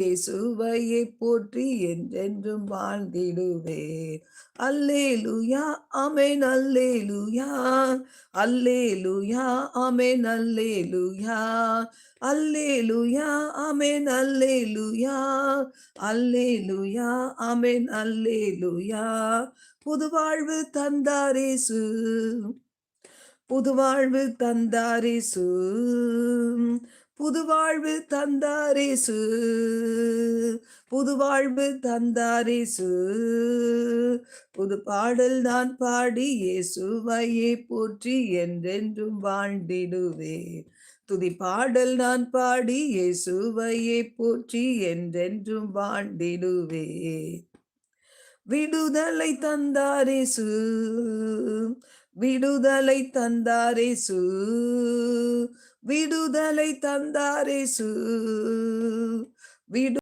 இயேசுவையே போற்றி என்றென்றும் வாழ்ந்திடுவேன். அல்லேலூயா ஆமென் அல்லேலூயா, அல்லேலூயா ஆமென் அல்லேலூயா, அல்லேலூயா ஆமென் அல்லேலூயா, அல்லேலூயா ஆமென் அல்லேலூயா. புதுவாழ்வு தந்தாரேசு, புதுவாழ்வு தந்தாரேசு, புதுவாழ்வு தந்தாரேசு, புதுவாழ்வு தந்தாரேசு. புது பாடல் நான் பாடி இயேசுவையே போற்றி என்றென்றும் வாழ்ந்திடுவேன். துதி பாடல் நான் பாடி இயேசுவையே போற்றி என்றென்றும் வாழ்ந்திடுவேன். விடுதலை தந்தாரேசு, விடுதலை தந்தாரேசு, விடுதலை தந்தாரேசு, விடு